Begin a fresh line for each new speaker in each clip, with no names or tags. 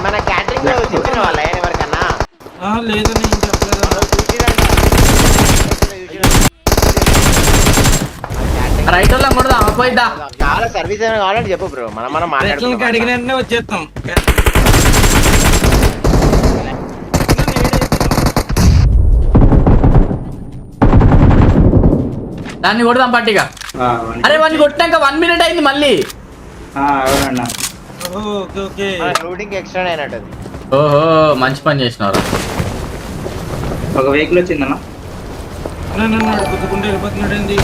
మన క్యాటరింగ్ లో చెప్పిన వాళ్ళ ఎవరికన్నా
లేదని ఏం చెప్పలేదు.
రైట్ వాళ్ళం కూడా ఆపోయిద్దా
చాలా సర్వీస్ ఏమైనా కావాలంటే చెప్పు బ్రో, మనం మాట్లాడుకుందాం.
అడిగిన వెంటనే వచ్చేస్తాం.
దాన్ని కొడదాం పట్టిగా. అరే వాడిని కొట్టినాక 1 minute అయింది మళ్ళీ.
లోడింగ్ ఎక్స్ట్రా అయినట్టు.
ఓహో మంచి పని చేసినారు.
ఒక వెహికల్ వచ్చిందన్నా,
గుద్దుకుంటే వెళ్ళిపోతున్నాడు ఏంది.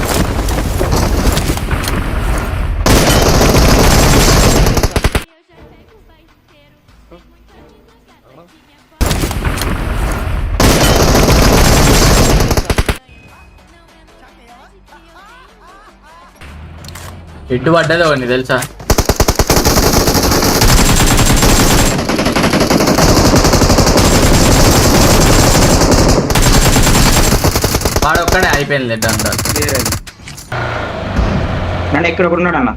ఇటు పడ్డది అవన్నీ తెలుసా. వాడు ఒక్కడే అయిపోయింది అంతా.
నన్ను ఎక్కడ ఉన్నాడు అన్న,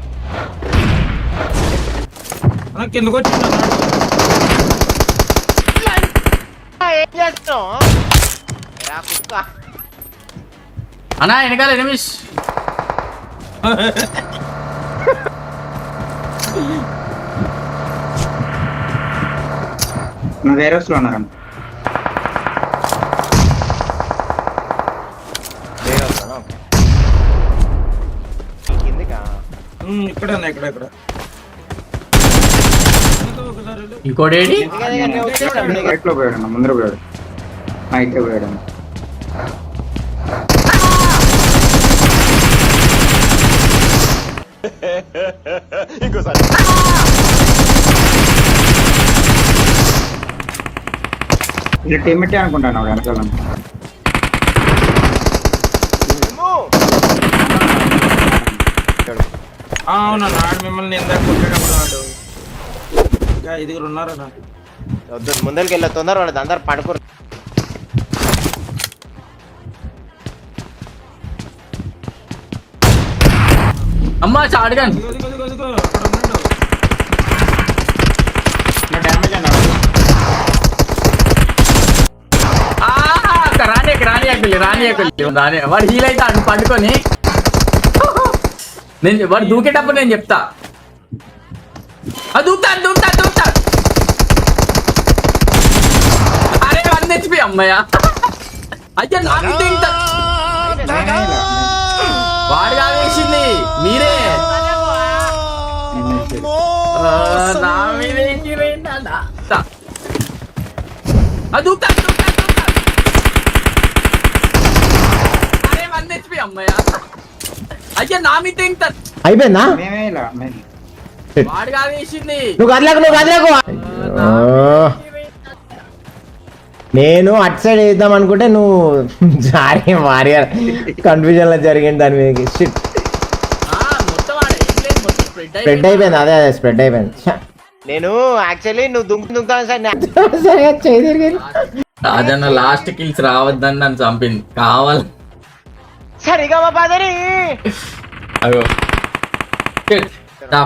కిందకు వచ్చింది
అన్నా వెనకాల ఎనిమిస్.
వేరే వస్తులో ఉన్నారన్న.
ఇక్కడ ఇక్కడ
ఇంకోటి
లో పోయాడు, ముందర పోయాడు, ఇట్లా పోయాడు.
ఇంకోసారి
ఇలా టీమెట్టే అనుకుంటాను వెనకాల.
అవునన్నా మిమ్మల్ని ఇందాక కొట్టేటప్పుడు వాడు ఇంకా 5 ఉన్నారన్నా.
వద్దు ముందరికి వెళ్ళి తొందర వాళ్ళది అందరు పడుకోరు.
అమ్మా చాడుగాని
డ్యామేజ్ అన్నాడు.
రాని వాడు హీల్ అయితే అటు పండుకొని నేను వాడు దూకేటప్పుడు నేను చెప్తా. దూకుతాడు. అరే 1 HP అమ్మయ్య. అయ్యా నాకు వాడు కావేసింది మీరే. నా మీద దూకుతాడు. అరే 1 HP అమ్మయ్య. అయ్యా నా మీద
అయిపోయిందా?
వాడు కావేసింది.
నువ్వు కదలకు. నేను అటు సైడ్ వేద్దాం అనుకుంటే నువ్వు సారీ వారియర్ కన్ఫ్యూజన్ లో జరిగింది దాని మీద. స్ప్రెడ్ అయిపోయింది. అదే స్ప్రెడ్ అయిపోయింది.
నేను యాక్చువల్లీ నువ్వు దుంకుతాను
రాజన్న లాస్ట్ కిల్స్ రావద్దని నన్ను చంపింది కావాలి.
సరిగా బాదరి
అగో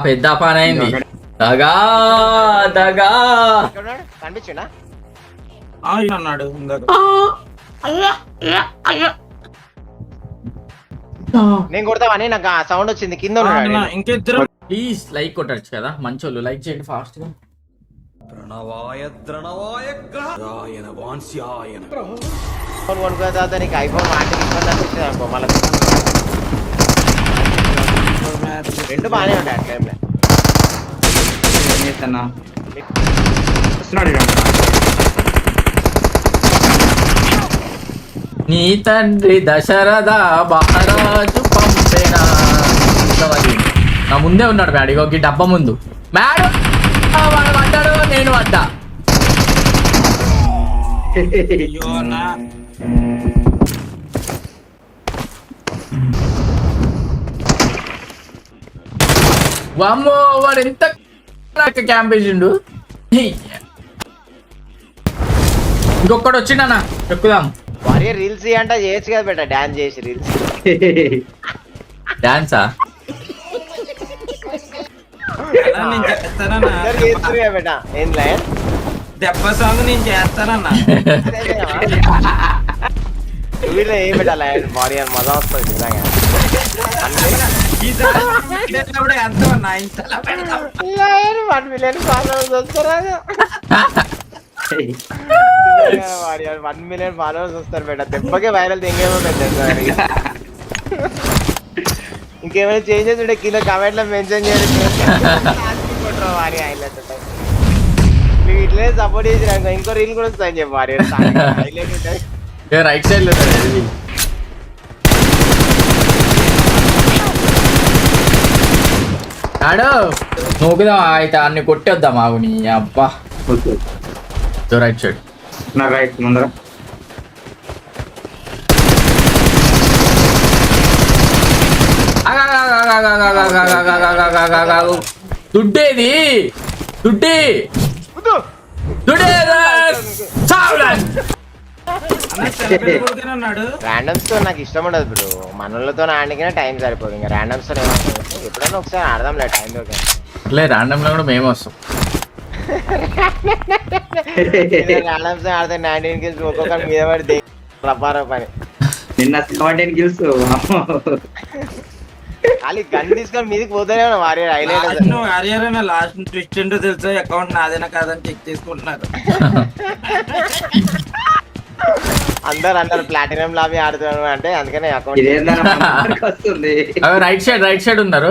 పెద్ద పని అయింది. దగా
కనిపించిందా
అన్నాడు ఇందాక.
నేను కొడతావని నాకు ఆ సౌండ్ వచ్చింది కింద.
ఇంకిద్దరు
ప్లీజ్ లైక్ కొట్టచ్చు కదా మంచోళ్ళు, లైక్ చేయండి ఫాస్ట్ గా.
ఫోన్ కొనుక్కున్న తర్వాత నీకు ఐఫోన్ వాటికి ఇబ్బంది అనిపిస్తుంది అనుకో. మళ్ళీ 2 బాగానే ఉంటాయి ఆ టైంలో.
నీ తండ్రి దశరథ మహారాజు పంపేనా. నా ముందే ఉన్నాడు మేడం. ఇగో డబ్బా ముందు మేడం వాడు పడ్డాడు, నేను పడ్డా. వామ్మో వాడు ఎంత క్యాంప్ వేసిండు. ఇంకొకటి వచ్చిండన్నా ఎక్కుదాం.
వారియర్ రీల్స్ అంటే చేయొచ్చు కదా బెట, డాన్స్ చేసి రీల్స్.
డాన్సా
బెట ఏం లైన్
దెబ్బ సాంగ్ నేను చేస్తానన్నా.
వీళ్ళు ఏం పెట్టాలి బాడీ అని మజా వస్తుంది నిజంగా.
ఈసారి పెట్టినప్పుడు ఎంత అన్నా ఇన్స్టాలో పెడతాం.
1 million ఫాలోవర్స్ వస్తారా? 1 million ఫాలోవర్స్ వస్తారు బేట. దెబ్బకే వైరల్ ఇంకేమో పెట్టారు. ఇంకేమైనా చేంజెస్ ఉంటే కింద కమెంట్ లో మెన్షన్ చేయండి. మీకు ఇట్లే సపోర్ట్ చేసి ఇంకో రీల్ కూడా వస్తాయని చెప్పి వారి హైలైట్ ఉంటుంది.
రైట్ సైడ్ లో ఆడు నూకుదాం అయితే అన్ని కొట్టేద్దాం ఆగు నీ అబ్బా. రైట్ సైడ్
నా రైట్ ముందర
దుడ్డేది దుడ్డి
అన్నాడు.
ర్యాండమ్స్ తో నాకు ఇష్టం ఉండదు బ్రో. మనలతో ఆడికినా టైం సరిపోదు. ఇంకా ర్యాండమ్స్ తో ఏమవుతుంది ఎప్పుడైనా ఒకసారి ఆడదాంలే టైం దొరికింది.
లే ర్యాండమ్ లో కూడా మేము వస్తాం.
ర్యాండమ్స్ ఆడితే 19 kills ఒక్కొక్కరి మీద పడి రబ్బారో పని.
నిన్న 17 kills.
ఖాళీ గన్ తీసుకొని మీదకి పోతేనే వారి హైలైట్.
లాస్ట్ ట్విస్ట్ ఏంటో తెలుసా? అకౌంట్ నాదేనా కాదని చెక్ చేసుకుంటున్నారు.
అందరు ప్లాటినం లాబీ ఆడుతున్నాను అంటే అందుకనే అకౌంట్
వస్తుంది.
రైట్ సైడ్ ఉన్నారు.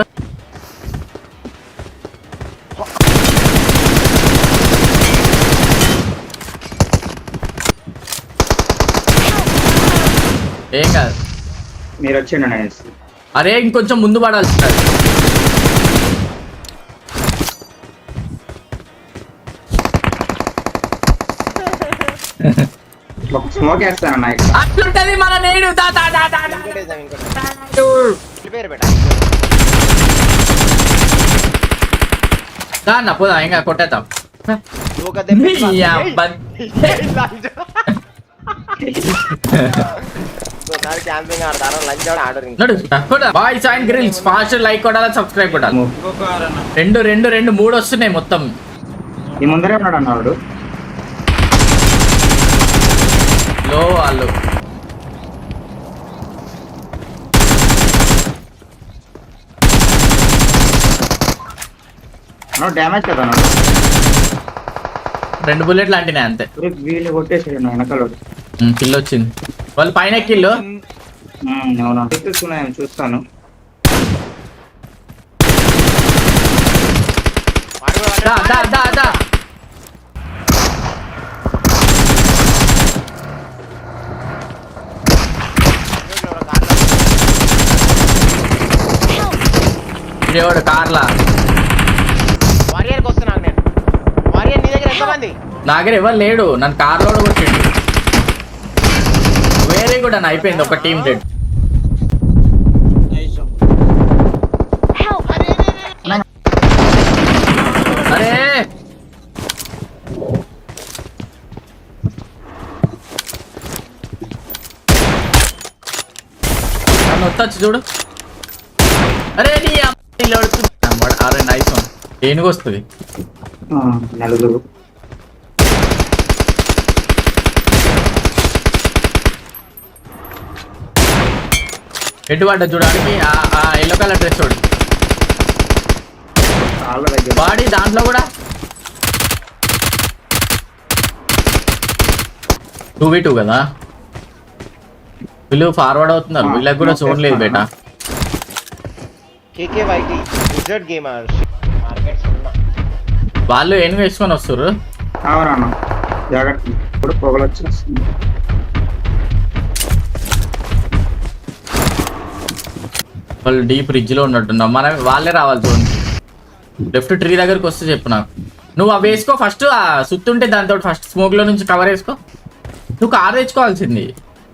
ఏం కాదు
మీరు వచ్చిండ.
అరే ఇంకొంచెం ముందు పడాల్సి
స్మోక్ వేస్తానన్నా.
అట్లుంటది మన నేడు
పేరు పెట్ట
దాన్న పోదా ఇంకా కొట్టేద్దాం.
క్యాంపింగ్ ఆడతారు lunch order.
Boys and girls fast like కొట్టాలా సబ్స్క్రైబ్ కొట్టాలి.
ఇంకొక ఆరన్నా.
రెండు 3 వస్తున్నాయి మొత్తం.
ఈ ముందరే ఉన్నాడు అన్నాడు.
లో వాళ్ళు
డ్యామేజ్ కదా
2 బుల్లెట్లు అంటినాయి అంతే.
వీళ్ళు కొట్టేసాడు వెనకాల.
కిల్ వచ్చింది. వాళ్ళు పైన కిల్లు.
అవునా చూస్తున్నాను చూస్తాను.
ఇదేవాడు కార్లా.
వారియర్కి వస్తున్నాను నేను. వారియర్ నీ దగ్గర ఎంతమంది?
నా దగ్గర ఎవరు లేడు. నన్ను కార్లో కొట్టిండు. వెరీ గుడ్ అని అయిపోయింది ఒక టీమ్ డెడ్. అరే నన్ను వచ్చి చూడు. అరే నీ అరే నైస్ వన్. ఏనుగు వస్తుంది.
నలుగురు
ఎటు పడ్డ చూడడానికి ఎల్లో కలర్ డ్రెస్ చూడు. బాడీ దాంట్లో కూడా 2v2 కదా. వీళ్ళు ఫార్వర్డ్ అవుతున్నారు. వీళ్ళకి కూడా చూడలేదు బేటా.
KKYT విజర్డ్ గేమర్ మార్కెట్స్ ఉన్నా.
వాళ్ళు ఏం వేసుకొని వస్తారు.
అవునన్నా జాగ్రత్త. ఇప్పుడు పొగలు వచ్చేస్తుంది.
వాళ్ళు డీప్ రిడ్జ్ లో ఉన్నట్టున్నాం. మనం వాళ్ళే రావాలి జోన్. లెఫ్ట్ ట్రీ దగ్గరికి వస్తే చెప్పు నాకు. నువ్వు అవి వేసుకో ఫస్ట్. ఆ సుత్తుంటే దాంతో ఫస్ట్ స్మోక్ లో నుంచి కవర్ వేసుకో. నువ్వు కార్ తెచ్చుకోవాల్సింది.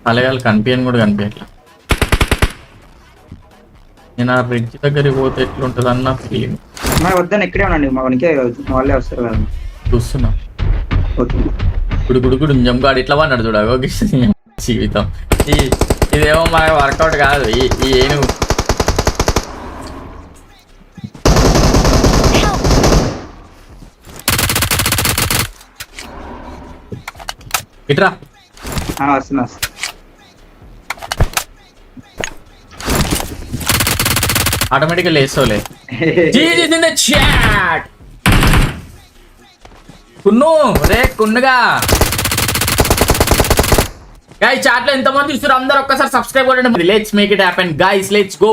పల్లెగాలు కనిపించని కూడా కనిపించట్లా. నేను ఆ బ్రిడ్జ్ దగ్గరికి పోతే ఎట్లుంటది అన్న ఫీలింగ్.
వద్దని ఇక్కడే ఉండండి. మనకే వాళ్ళే వస్తారు కదా.
చూస్తున్నా గుడు జంగాడు ఇట్లా పన్నాడు చూడ. జీవితం ఇదేమో మనకి వర్కౌట్ కాదు. ఈ ఏనుగు ఇట్రా
వస్తున్నా
ఆటోమేటిక్గా లేస్తోలే జీజీస్ ఇన్ ద చాట్ కున్ను రే కున్నుగా గైస్ చాట్ లో ఎంతమంది చూస్తారు అందరూ ఒక్కసారి సబ్స్క్రైబ్ కొట్టండి let's make it happen guys let's go